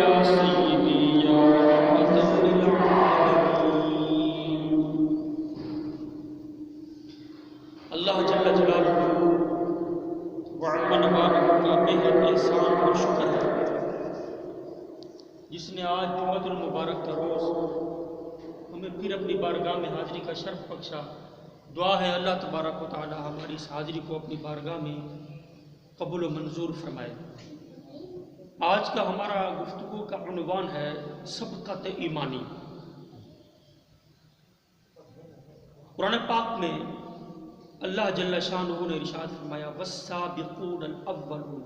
یا سیدی یا رحمت للعالمین۔ اللہ جل جلالہ وعظم بارک کا بے حد احسان اور شکر ہے جس نے آج جمعۃ المبارک کا روز ہمیں پھر اپنی بارگاہ میں حاضری کا شرف بخشا۔ دعا ہے اللہ تبارک و تعالی ہماری اس حاضری کو اپنی بارگاہ میں قبول و منظور فرمائے۔ آج کا ہمارا گفتگو کا عنوان ہے سبقت ایمانی۔ قرآن پاک میں اللہ جل شانہ نے ارشاد فرمایا والسابقون الاولون،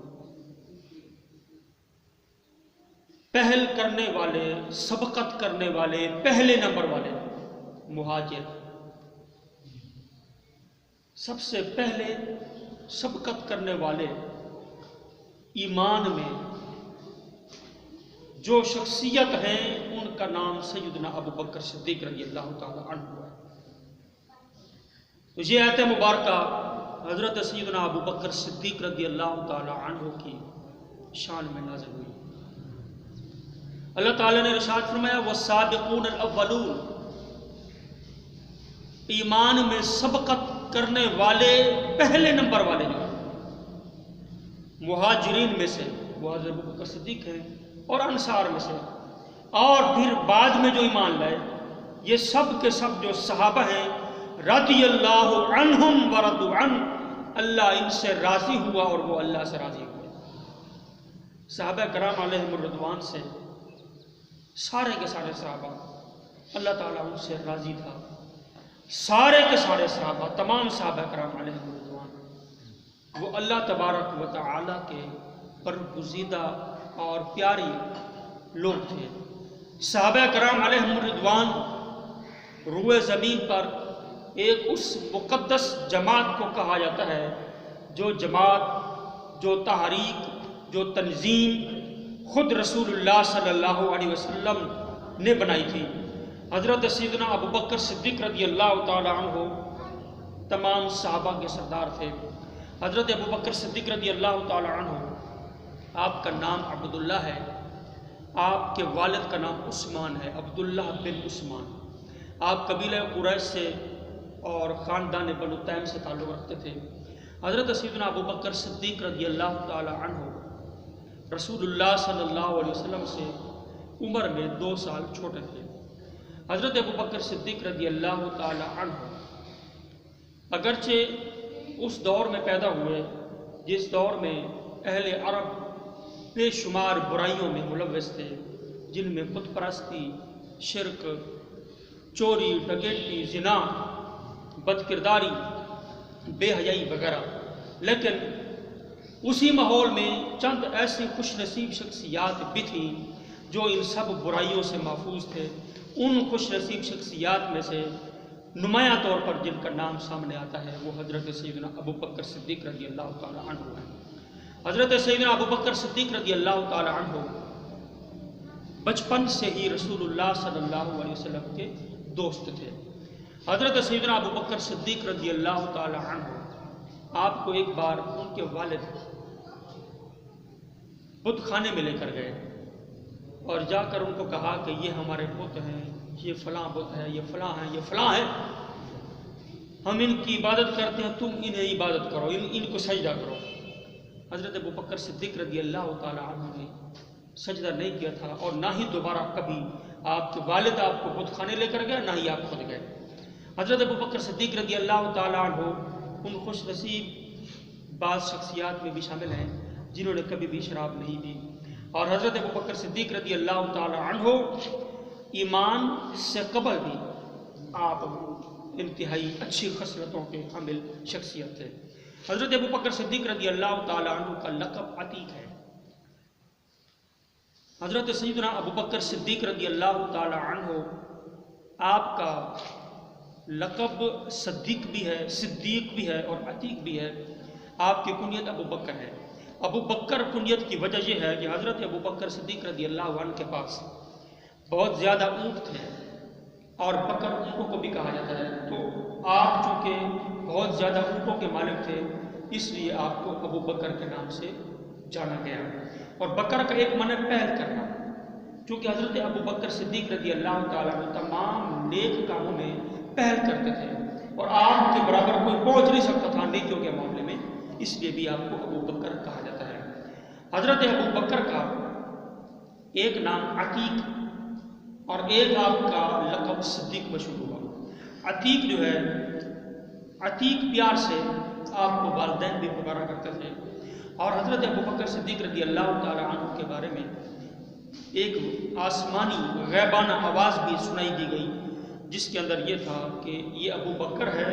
پہل کرنے والے، سبقت کرنے والے، پہلے نمبر والے مہاجر، سب سے پہلے سبقت کرنے والے ایمان میں جو شخصیت ہیں ان کا نام سیدنا ابو بکر صدیق رضی اللہ تعالی عنہ ہے۔ تو یہ آیت مبارکہ حضرت سیدنا ابو بکر صدیق رضی اللہ تعالی عنہ کی شان میں نازل ہوئی۔ اللہ تعالیٰ نے ارشاد فرمایا والسابقون الاولون، ایمان میں سبقت کرنے والے پہلے نمبر والے جو مہاجرین میں سے وہ حضرت ابو بکر صدیق ہیں، اور انصار میں سے، اور پھر بعد میں جو ایمان لائے یہ سب کے سب جو صحابہ ہیں رضی اللہ عنہم ورضوا عنہ، اللہ ان سے راضی ہوا اور وہ اللہ سے راضی ہوئے۔ صحابہ کرام علیہم الرضوان سے سارے کے سارے صحابہ اللہ تعالیٰ ان سے راضی تھا، سارے کے سارے صحابہ، تمام صحابہ کرام علیہم الرضوان وہ اللہ تبارک و تعالیٰ کے برگزیدہ اور پیاری لوگ تھے۔ صحابہ کرام علیہم الرضوان روئے زمین پر ایک اس مقدس جماعت کو کہا جاتا ہے جو جماعت، جو تحریک، جو تنظیم خود رسول اللہ صلی اللہ علیہ وسلم نے بنائی تھی۔ حضرت سیدنا ابو بکر صدیق رضی اللہ تعالی عنہ تمام صحابہ کے سردار تھے۔ حضرت ابو بکر صدیق رضی اللہ تعالی عنہ، آپ کا نام عبداللہ ہے، آپ کے والد کا نام عثمان ہے، عبداللہ بن عثمان۔ آپ قبیلہ قریش سے اور خاندان بنو تیم سے تعلق رکھتے تھے۔ حضرت سیدنا ابو بکر صدیق رضی اللہ تعالی عنہ رسول اللہ صلی اللہ علیہ وسلم سے عمر میں 2 سال چھوٹے تھے۔ حضرت ابو بکر صدیق رضی اللہ تعالی عنہ اگرچہ اس دور میں پیدا ہوئے جس دور میں اہل عرب بے شمار برائیوں میں ملوث تھے، جن میں بت پرستی، شرک، چوری، ڈکیتی، زنا، بد کرداری، بے حیائی وغیرہ، لیکن اسی ماحول میں چند ایسی خوش نصیب شخصیات بھی تھیں جو ان سب برائیوں سے محفوظ تھے۔ ان خوش نصیب شخصیات میں سے نمایاں طور پر جن کا نام سامنے آتا ہے وہ حضرت سیدنا ابو بکر صدیق رضی اللہ تعالی عنہ ہے۔ حضرت سیدنا ابو بکر صدیق رضی اللہ تعالی عنہ بچپن سے ہی رسول اللہ صلی اللہ علیہ وسلم کے دوست تھے۔ حضرت سیدنا ابو بکر صدیق رضی اللہ تعالی عنہ آپ کو ایک بار ان کے والد بت خانے میں لے کر گئے اور جا کر ان کو کہا کہ یہ ہمارے بت ہیں، یہ فلاں بت ہے، یہ فلاں ہیں، یہ فلاں ہے، ہم ان کی عبادت کرتے ہیں، تم انہیں عبادت کرو، ان کو سجدہ کرو۔ حضرت ابو بکر صدیق رضی اللہ تعالی عنہ نے سجدہ نہیں کیا تھا، اور نہ ہی دوبارہ کبھی آپ کے والد آپ کو بت خانے لے کر گئے، نہ ہی آپ خود گئے۔ حضرت ابو بکر صدیق رضی اللہ تعالی عنہ ان خوش نصیب بعض شخصیات میں بھی شامل ہیں جنہوں نے کبھی بھی شراب نہیں دی، اور حضرت ابو بکر صدیق رضی اللہ تعالی عنہ ایمان سے قبل بھی آپ انتہائی اچھی خصلتوں کے حامل شخصیت تھے۔ حضرت ابو بکر صدیق رضی اللہ تعالی عنہ کا لقب عتیق ہے۔ حضرت سیدنا ابو بکر صدیق رضی اللہ تعالی عنہ آپ کا لقب صدیق بھی ہے، صدیق بھی ہے اور عتیق بھی ہے۔ آپ کی کنیت ابو بکر ہے۔ ابو بکر کنیت کی وجہ یہ ہے کہ حضرت ابو بکر صدیق رضی اللہ عنہ کے پاس بہت زیادہ اونٹ تھے، اور بکر اونٹوں کو بھی کہا جاتا ہے، تو آپ چونکہ بہت زیادہ اونٹوں کے مالک تھے اس لیے آپ کو ابو بکر کے نام سے جانا گیا۔ اور بکر کا ایک معنی پہل کرنا، چونکہ حضرت ابو بکر صدیق رضی اللہ تعالیٰ عنہ تمام نیک کاموں میں پہل کرتے تھے اور آپ کے برابر کوئی پہنچ نہیں سکتا تھا نیکیوں کے معاملے میں، اس لیے بھی آپ کو ابو بکر کہا جاتا ہے۔ حضرت ابو بکر کا ایک نام عتیق اور ایک آپ کا لقب صدیق مشہور ہوا۔ عتیق جو ہے، عتیق پیار سے آپ کو والدین بھی پکارا کرتے تھے، اور حضرت ابو بکر صدیق رضی اللہ تعالیٰ عنہ کے بارے میں ایک آسمانی غیبانہ آواز بھی سنائی دی گئی، جس کے اندر یہ تھا کہ یہ ابو بکر ہے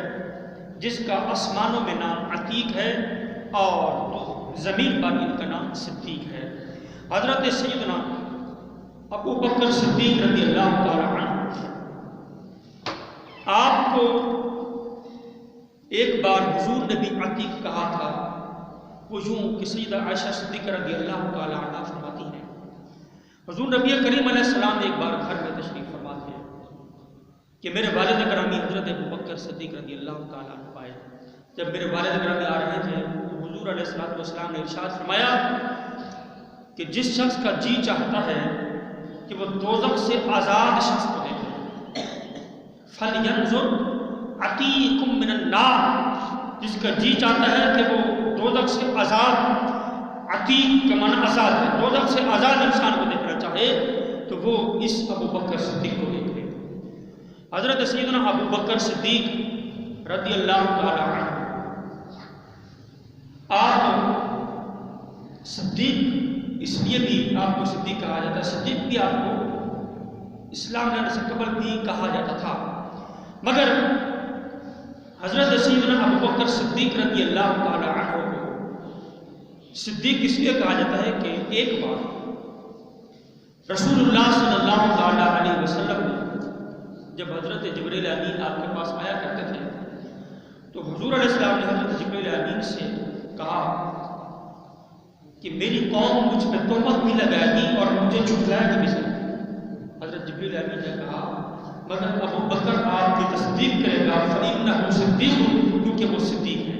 جس کا آسمانوں میں نام عتیق ہے اور زمین پر ان کا نام صدیق ہے۔ حضرت سیدنا ابو بکر صدیق رضی اللہ تعالیٰ عنہ آپ کو ایک بار حضور نے بھی عتیق کہا تھا، وہ یوں کہ سیدہ عائشہ صدیقہ رضی اللہ تعالیٰ عنہ فرماتی ہیں، حضور نبی کریم علیہ السلام ایک بار گھر میں تشریف فرما تھے کہ میرے والد گرامی حضرت ابو بکر صدیق رضی اللہ تعالیٰ عنہ آئے۔ جب میرے والد گرامی آ رہے تھے تو حضور علیہ السلام نے ارشاد فرمایا کہ جس شخص کا جی چاہتا ہے کہ وہ دوزخ سے آزاد شخص کو دیکھے، فَلْيَنْظُرْ عَتِيقٌ مِّنَ النَّارِ، جس کا جی چاہتا ہے کہ وہ دوزخ سے آزاد، عتیق کا معنی آزاد ہے، دوزخ سے آزاد انسان کو دیکھنا چاہے تو وہ اس ابو بکر صدیق کو دیکھے۔ حضرت سیدنا ابو بکر صدیق رضی اللہ تعالیٰ عنہ آپ صدیق اس لیے بھی آپ کو صدیق کہا جاتا ہے، صدیق بھی آپ کو اسلام لانے سے قبل بھی کہا جاتا تھا، مگر حضرت سیدنا ابو بکر صدیق رضی اللہ تعالیٰ عنہ کو صدیق اس لیے کہا جاتا ہے کہ ایک بار رسول اللہ صلی اللہ تعالیٰ علیہ وسلم نے جب حضرت جبریل امین آپ کے پاس آیا کرتے تھے تو حضور علیہ السلام نے حضرت جبریل امین سے کہا کہ میری قوم مجھ پہ تہمت بھی لگائے گی اور مجھے جھٹلائے گی بھی سکتی۔ حضرت جبریل امین نے کہا مگر ابو بکر آپ کی تصدیق کرے گا، فَإِنَّهُ صِدِّيقٌ، کیونکہ وہ صدیق ہے۔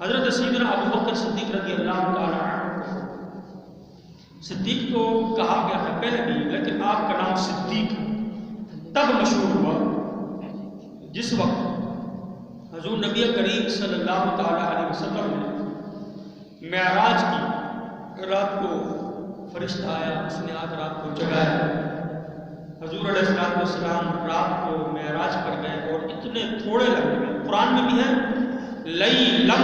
حضرت سیدنا ابو بکر صدیق رضی اللہ تعالیٰ عنہ صدیق تو کہا گیا تھا پہلے بھی، لیکن آپ کا نام صدیق تب مشہور ہوا جس وقت حضور نبی کریم صلی اللہ تعالیٰ علیہ وسلم نے معراج کی رات کو فرشتہ آیا، اس نے آج رات کو جگایا۔ حضور علیہ السلام رات کو معراج پر گئے اور اتنے تھوڑے لمحے، قرآن میں بھی ہے لیلًا،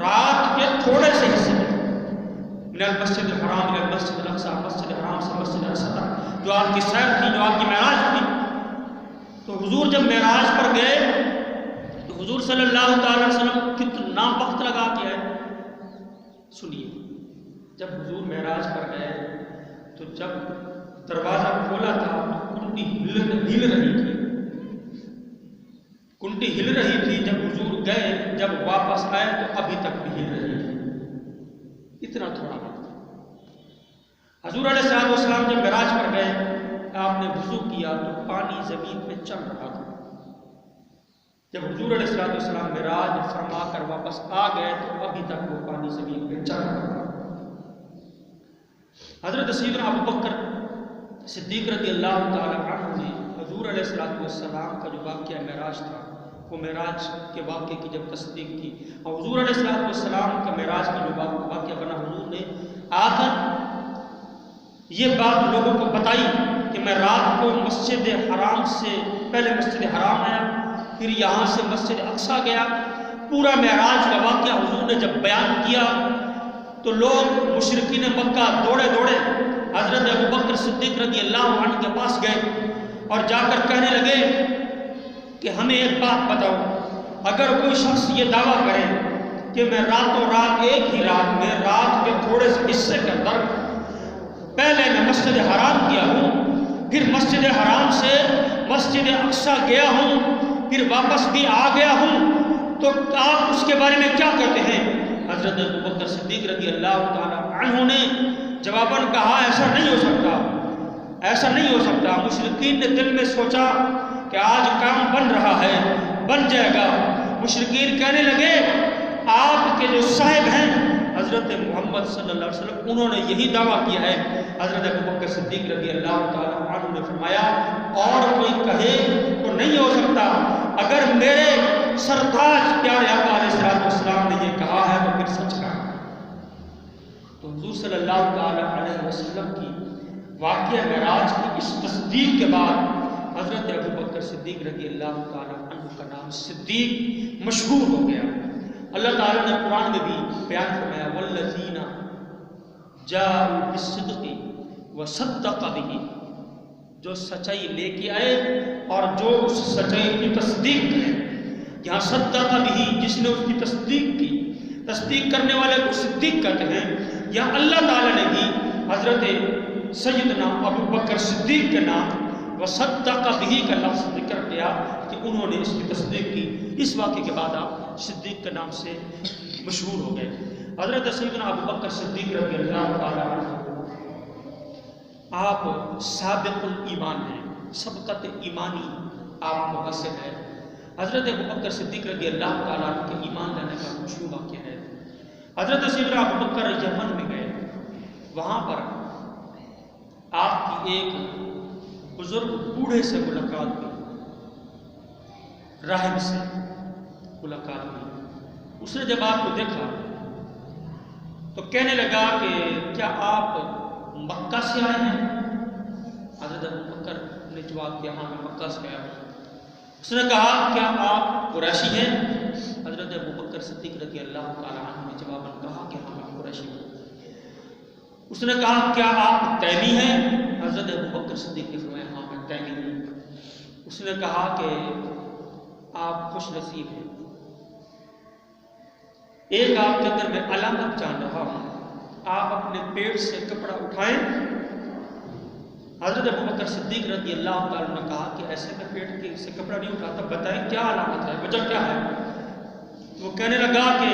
رات کے تھوڑے سے حصے من المسجد الحرام الى المسجد الاقصی، مسجد حرام سے مسجد اقصی تک جو آپ کی سیر تھی، جو آپ کی معراج تھی، تو حضور جب معراج پر گئے تو حضور صلی اللہ تعالی وسلم کتنا وقت لگا کے آئے۔ سنیے، جب حضور معراج پر گئے تو جب دروازہ کھولا تھا تو کنڈی ہل رہی تھی، کنڈی ہل رہی تھی، جب حضور گئے، جب واپس آئے تو ابھی تک بھی ہل رہی تھی، اتنا تھوڑا وقت۔ حضور علیہ السلام جب معراج پر گئے، آپ نے وضو کیا تو پانی زمین پہ چل رہا تھا۔ جب حضور علیہ السلام معراج فرما کر واپس آ گئے تو ابھی تک وہ پانی زمین پہ چل رہا تھا۔ حضرت سیدنا ابو بکر صدیق رضی اللہ تعالیٰ عنہ نے حضور علیہ السلام کا جو واقعہ معراج تھا، وہ معراج کے واقعے کی جب تصدیق کی اور حضور علیہ السلام کا معراج کا جو واقعہ بنا، حضور نے آ کر یہ بات لوگوں کو بتائی کہ میں رات کو مسجد حرام سے پہلے مسجد حرام آیا، پھر یہاں سے مسجد اقصی گیا۔ پورا معراج کا واقعہ حضور نے جب بیان کیا تو لوگ مشرکین مکہ دوڑے دوڑے حضرت ابو بکر صدیق رضی اللہ عنہ کے پاس گئے اور جا کر کہنے لگے کہ ہمیں ایک بات بتاؤ، اگر کوئی شخص یہ دعویٰ کرے کہ میں راتوں رات ایک ہی رات میں رات کے تھوڑے سے حصے کے اندر پہلے میں مسجد حرام گیا ہوں، پھر مسجد حرام سے مسجد اقصی گیا ہوں، پھر واپس بھی آ گیا ہوں، تو آپ اس کے بارے میں کیا کہتے ہیں؟ حضرت ابو بکر صدیق رضی اللہ تعالیٰ عنہ نے جواباً کہا ایسا نہیں ہو سکتا، ایسا نہیں ہو سکتا۔ مشرکین نے دل میں سوچا کہ آج کام بن رہا ہے، بن جائے گا۔ مشرکین کہنے لگے آپ کے جو صاحب ہیں حضرت محمد صلی اللہ علیہ وسلم، انہوں نے یہی دعویٰ کیا ہے حضرت ابوبکر صدیق رضی اللہ تعالیٰ عنہ نے فرمایا اور کوئی کہے تو نہیں ہو سکتا، اگر میرے سرتاج پیارے آقا علیہ السلام نے یہ کہا ہے تو پھر سچ کہا ہے۔ تو حضور صلی اللہ تعالیٰ علیہ وسلم کی واقعہ معراج کی اس تصدیق کے بعد حضرت ابوبکر صدیق رضی اللہ تعالیٰ عنہ کا نام صدیق مشہور ہو گیا۔ اللہ تعالیٰ نے قرآن میں بھی بیان فرمایا والذین جاءوا بالصدق وصدق به، جو سچائی لے کے آئے اور جو اس سچائی کی تصدیق کرے۔ یہاں صدق به جس نے اس کی تصدیق کی، تصدیق کرنے والے کو صدیق کہتے ہیں۔ یہاں اللہ تعالیٰ نے بھی حضرت سیدنا ابوبکر صدیق کے نام وصدق به کا لفظ ذکر کیا کہ انہوں نے اس کی تصدیق کی۔ اس واقعے کے بعد آپ صدیق کے نام سے مشہور ہو گئے۔ حضرت سیدنا ابوبکر صدیق رضی اللہ تعالیٰ عنہ آپ سابق الایمان ہیں، سبقت ایمانی آپ کو حاصل ہے۔ حضرت ابوبکر صدیق رضی اللہ تعالیٰ عنہ کے ایمان لانے کا مشہور واقعہ ہے۔ حضرت سیدنا ابوبکر یمن میں گئے، وہاں پر آپ کی ایک بزرگ بوڑھے سے ملاقات ہوئی، راہب سے ملاقات ہوئی۔ اس نے جب آپ کو دیکھا تو کہنے لگا کہ کیا آپ مکہ سے آئے ہیں؟ حضرت ابوبکر نے جواب دیا ہاں میں مکہ سے آیا ہوں۔ اس نے کہا کیا آپ قریشی ہیں؟ حضرت ابوبکر صدیق رضی اللہ تعالیٰ عنہ نے جواباً کہا کہ ہاں میں قریشی ہوں۔ اس نے کہا کیا آپ تیمی ہیں؟ حضرت ابوبکر صدیق نے فرمایا ہاں میں تیمی ہوں۔ اس نے کہا کہ آپ خوش نصیب ہیں، ایک آپ کے اندر میں علامت جان رہا ہوں، آپ اپنے پیٹ سے کپڑا اٹھائیں۔ حضرت ابوبکر صدیق رضی اللہ تعالیٰ نے کہا کہ ایسے میں پیٹ سے کپڑا نہیں اٹھاتا، بتائیں کیا علامت ہے، وجہ کیا ہے؟ وہ کہنے لگا کہ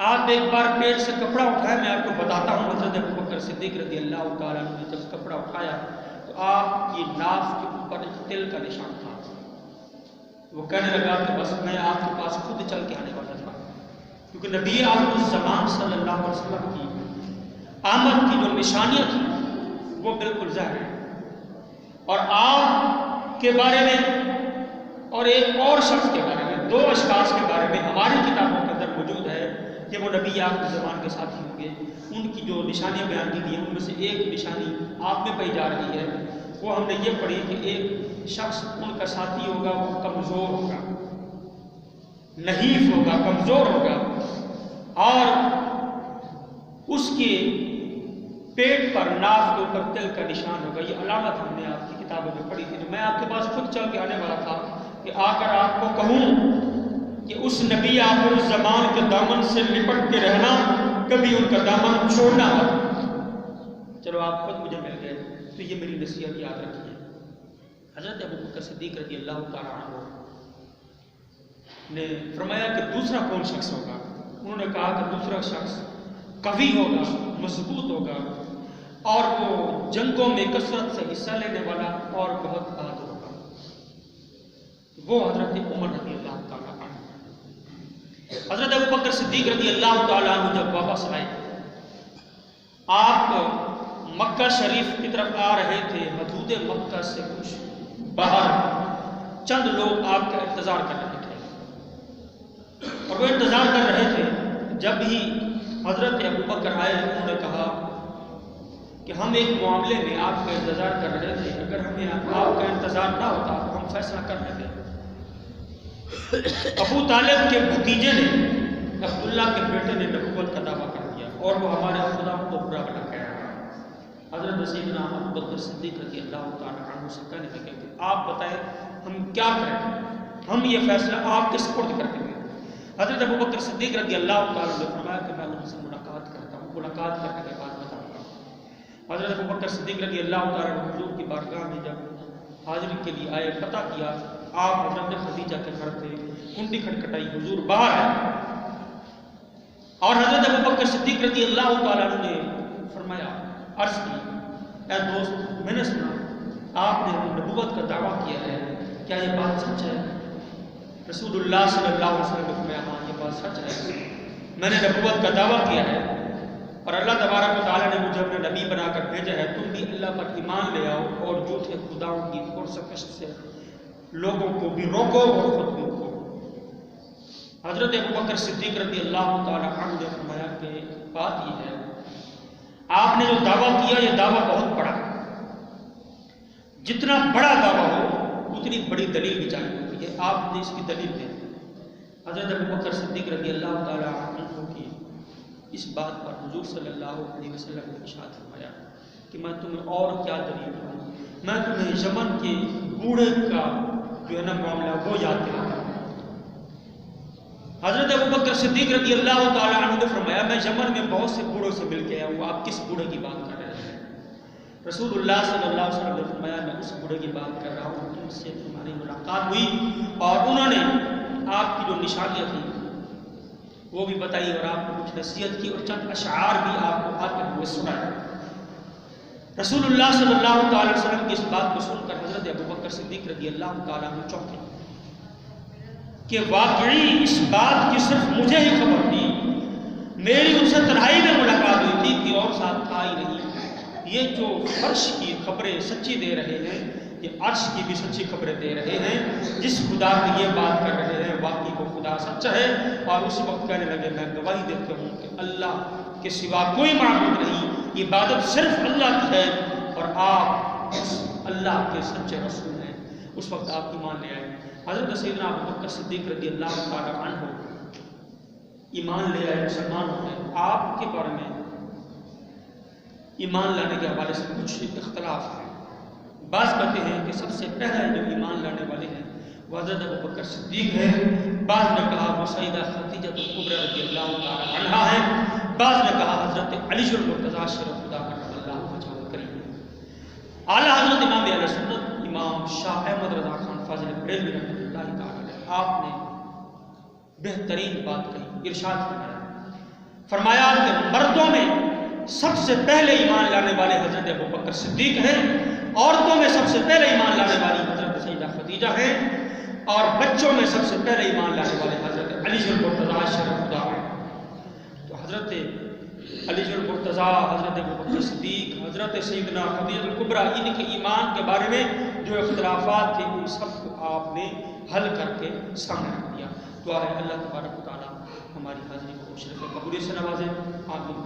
آپ ایک بار پیٹ سے کپڑا اٹھائیں، میں آپ کو بتاتا ہوں۔ حضرت ابوبکر صدیق رضی اللہ تعالیٰ نے جب کپڑا اٹھایا تو آپ کی ناف کے اوپر ایک تل کا نشان تھا۔ وہ کہنے لگا کہ بس میں آپ کے پاس خود چل کے آنے والا تھا، کیونکہ نبی آخر الزمان صلی اللہ علیہ وسلم کی آمد کی جو نشانیاں تھیں وہ بالکل ظاہر ہیں۔ اور آپ کے بارے میں اور ایک اور شخص کے بارے میں، دو اشخاص کے بارے میں ہماری کتابوں کے اندر موجود ہے کہ وہ نبی آخر الزمان کے ساتھی ہوں گے۔ ان کی جو نشانیاں بیان کی گئی ہیں ان میں سے ایک نشانی آپ میں پائی جا رہی ہے، وہ ہم نے یہ پڑھی کہ ایک شخص ان کا ساتھی ہوگا، وہ کمزور ہوگا، نحیف ہوگا، کمزور ہوگا، اور اس کے پیٹ پر ناف کے اوپر تل کا نشان ہوگا۔ یہ علامت ہم نے آپ کی کتابوں میں پڑھی تھی، جو میں آپ کے پاس خود چل کے آنے والا تھا کہ آ کر آپ کو کہوں کہ اس نبی آخر الزمان کے دامن سے لپٹ کے رہنا، کبھی ان کا دامن چھوڑنا مت۔ چلو آپ خود مجھے مل گئے تو یہ میری نصیحت یاد رکھیے۔ حضرت ابوبکر صدیق رضی اللہ تعالیٰ عنہ نے فرمایا کہ دوسرا کون شخص ہوگا؟ انہوں نے کہا کہ دوسرا شخص قوی ہوگا، مضبوط ہوگا، اور وہ جنگوں میں کثرت سے حصہ لینے والا اور بہت بہادر ہوگا۔ وہ حضرت عمر رضی اللہ تعالیٰ عنہ۔ حضرت ابوبکر صدیق رضی اللہ تعالیٰ عنہ جب واپس آئے، آپ مکہ شریف کی طرف آ رہے تھے، حدود مکہ سے کچھ باہر چند لوگ آپ کا انتظار کر رہے تھے، اور وہ انتظار کر رہے تھے۔ جب ہی حضرت ابوبکر آئے، انہوں نے کہا کہ ہم ایک معاملے میں آپ کا انتظار کر رہے تھے، اگر ہمیں آپ کا انتظار نہ ہوتا تو ہم فیصلہ کر رہے تھے۔ ابو طالب کے بھتیجے نے، عبداللہ کے بیٹے نے نبوت کا دعویٰ کر دیا اور وہ ہمارے خدا کو برا بنا کہہ رہا ہے۔ حضرت سیدنا ابوبکر صدیق رضی اللہ تعالیٰ عنہ سے کہنے لگے کہ آپ بتائیں ہم کیا کریں، ہم یہ فیصلہ آپ کے سپرد کر دیں گے۔ حضرت ابوبکر صدیق رضی اللہ تعالیٰ نے فرمایا کہ میں ان سے ملاقات کرتا ہوں، ملاقات کرنے کے بعد بتاؤں گا۔ حضرت ابوبکر صدیق رضی اللہ تعالیٰ نے حضور کی بارگاہ میں جب حاضری کے لیے آئے، پتہ کیا آپ حضرت خدیجہ کے گھر تھے، کنڈی کھٹکھٹائی، حضور باہر ہے، اور حضرت ابوبکر صدیق رضی اللہ تعالیٰ نے فرمایا، عرض کی اے دوست، میں نے سنا آپ نے نبوت کا دعویٰ کیا ہے، کیا یہ بات سچ ہے؟ رسول اللہ صلی اللہ علیہ وسلم نے فرمایا ہاں یہ بات سچ ہے، میں نے نبوت کا دعویٰ کیا ہے، اور اللہ تبارک و تعالیٰ نے مجھے اپنے نبی اللہ پر ایمان لے آؤ اور جھوٹے خداؤں کی پرسکش سے لوگوں کو بھی روکو اور خود بھی روکو۔ حضرت ابوبکر صدیق رضی اللہ تعالیٰ عنہ نے فرمایا کہ بات یہ ہے، آپ نے جو دعویٰ کیا یہ دعویٰ بہت بڑا ہے، جتنا بڑا دعویٰ ہو اتنی بڑی دلیل بھی چاہیے ہوتی ہے، آپ نے اس کی دلیل دے۔ حضرت ابوبکر صدیق رضی اللہ تعالیٰ عنہ کی اس بات پر حضور صلی اللہ علیہ وسلم نے ارشاد فرمایا کہ میں تمہیں اور کیا دلیل دوں، میں تمہیں یمن کے بوڑھے کا جو ہے نا معاملہ وہ یاد دلاتا ہوں۔ حضرت ابوبکر صدیق رضی اللہ تعالیٰ عنہ نے فرمایا میں یمن میں بہت سے بوڑھوں سے مل کے آیا ہوں، آپ کس بوڑھے کی بات کر رہے ہیں؟ رسول اللہ صلی اللہ علیہ وسلم نے فرمایا میں اس بوڑھے کی بات کر رہا ہوں جن سے تمہاری ملاقات ہوئی اور انہوں نے آپ کی جو نشانیاں تھیں وہ بھی بتائی اور آپ کو کچھ نصیحت کی اور چند اشعار بھی آپ کو آتے ہوئے سنائے۔ رسول اللہ صلی اللہ تعالیٰ علیہ وسلم کی اس بات کو سن کر حضرت ابوبکر صدیق رضی اللہ تعالیٰ عنہ چونکے کہ واقعی اس بات کی صرف مجھے ہی خبر تھی، میری ان سے تنہائی میں ملاقات ہوئی تھی کہ اور ساتھ تھا ہی نہیں۔ یہ جو فرش کی خبریں سچی دے رہے ہیں یہ عرش کی بھی سچی خبریں دے رہے ہیں، جس خدا کی یہ بات کر رہے ہیں واقعی وہ خدا سچا ہے۔ اور اس وقت کہنے لگے میں گواہی دیتا ہوں کہ اللہ کے سوا کوئی معبود نہیں، عبادت صرف اللہ کی ہے اور آپ اس اللہ کے سچے رسول ہیں۔ اس وقت آپ ایمان لے آئے۔ حضرت سیدنا ابوبکر صدیق رضی اللہ تعالیٰ عنہ ایمان لے آئے، مسلمان ہو گئے۔ آپ کے بارے میں ایمان لانے کے حوالے سے کچھ اختلاف ہے۔ بعض کہتے ہیں کہ سب سے پہلے جو ایمان لانے والے ہیں وہ حضرت ابوبکر صدیق ہے، بعض نے کہا وہ سیدہ خدیجہ کبریٰ رضی اللہ تعالیٰ عنہا ہے، بعض نے کہا حضرت علی المرتضیٰ شرف خدا کرم اللہ وجہہ الکریم۔ اعلیٰ حضرت امام اہل سنت امام شاہ احمد رضا خان فاضل بریلوی رحمۃ اللہ تعالیٰ آپ نے بہترین بات کہی، ارشاد فرمایا کہ مردوں میں سب سے پہلے ایمان لانے والے حضرت ابوبکر صدیق ہیں، عورتوں میں سب سے پہلے ایمان لانے والی حضرت سیدہ خدیجہ ہیں، اور بچوں میں سب سے پہلے ایمان لانے والے حضرت علی المرتضیٰ شرف خدا ہیں۔ تو حضرت علی المرتضیٰ، حضرت ابوبکر صدیق، حضرت سیدنا خدیجہ کبریٰ، ان کے ایمان کے بارے میں جو اختلافات تھے ان سب کو آپ نے حل کر کے سامنے رکھ دیا۔ دعا ہے اللہ تبارک و تعالیٰ ہماری حاضری کو شرف قبولی سے نوازے۔ آمین۔